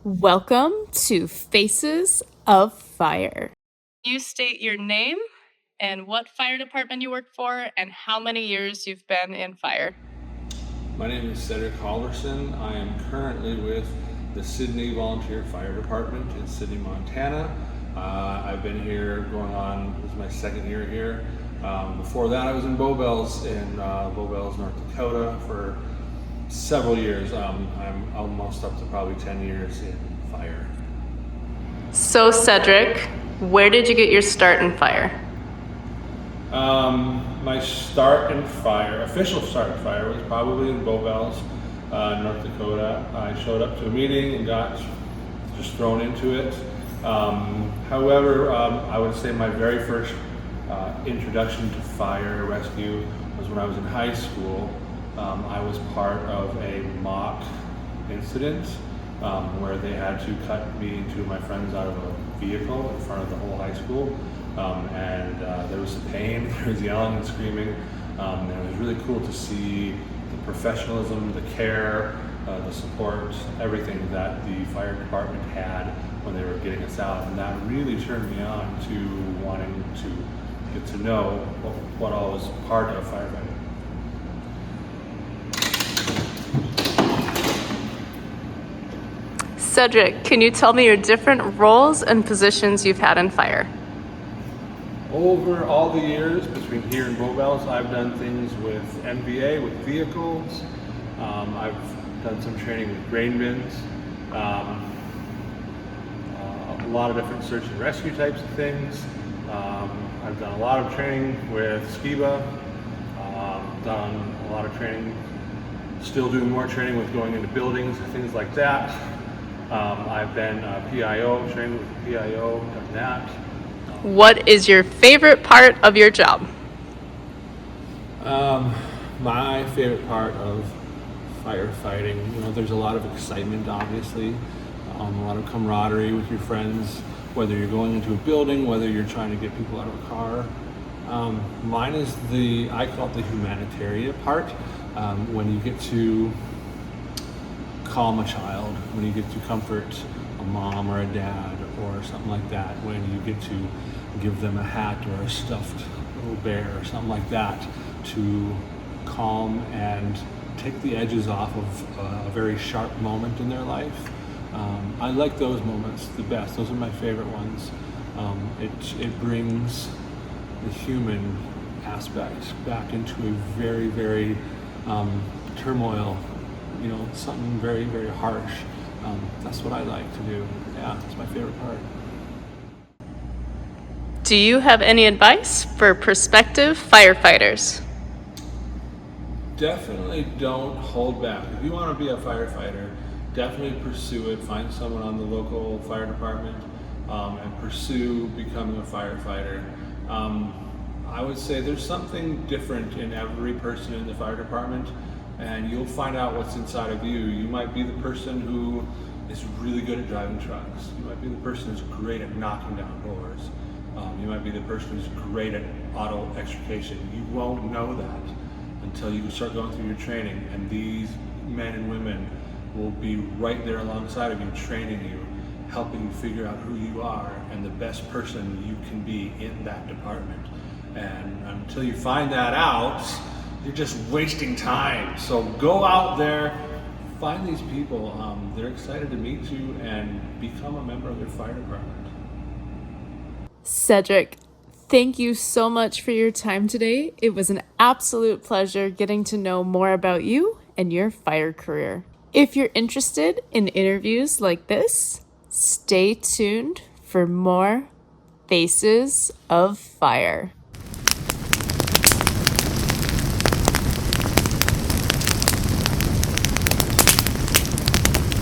Welcome to Faces of Fire. You state your name and what fire department you work for and how many years you've been in fire. My name is Cedric Halvorson. I am currently with the Sydney Volunteer Fire Department in Sydney, Montana. I've been here going on, this is my second year here. Before that I was in Bowbells in Bowbells, North Dakota for several years. I'm almost up to probably 10 years in fire. So Cedric, where did you get your start in fire? My start in fire, official start in fire, was probably in Bowbells, North Dakota. I showed up to a meeting and got just thrown into it. However, I would say my very first introduction to fire rescue was when I was in high school. I was part of a mock incident where they had to cut me and two of my friends out of a vehicle in front of the whole high school. And there was some pain, there was yelling and screaming, and it was really cool to see the professionalism, the care, the support, everything that the fire department had when they were getting us out, and that really turned me on to wanting to get to know what all was part of firefighting. Cedric, can you tell me your different roles and positions you've had in fire? Over all the years between here and Bowbells, I've done things with MVA, with vehicles. I've done some training with grain bins, a lot of different search and rescue types of things. I've done a lot of training with SCIBA, done a lot of training, still doing more training with going into buildings and things like that. I've been PIO, trained with PIO, done that. What is your favorite part of your job? My favorite part of firefighting, there's a lot of excitement, obviously, a lot of camaraderie with your friends, whether you're going into a building, whether you're trying to get people out of a car. Mine is I call it the humanitarian part, when you get to calm a child, when you get to comfort a mom or a dad or something like that, when you get to give them a hat or a stuffed little bear or something like that to calm and take the edges off of a very sharp moment in their life. I like those moments the best. Those are my favorite ones. It brings the human aspect back into a very, very turmoil, something very, very harsh. That's what I like to do. Yeah, it's my favorite part. Do you have any advice for prospective firefighters? Definitely don't hold back. If you want to be a firefighter, definitely pursue it. Find someone on the local fire department and pursue becoming a firefighter. I would say there's something different in every person in the fire department, and you'll find out what's inside of you. You might be the person who is really good at driving trucks. You might be the person who's great at knocking down doors. You might be the person who's great at auto extrication. You won't know that until you start going through your training, and these men and women will be right there alongside of you, training you, helping you figure out who you are and the best person you can be in that department. And until you find that out, you're just wasting time. So go out there, find these people. They're excited to meet you and become a member of their fire department. Cedric, thank you so much for your time today. It was an absolute pleasure getting to know more about you and your fire career. If you're interested in interviews like this, stay tuned for more Faces of Fire.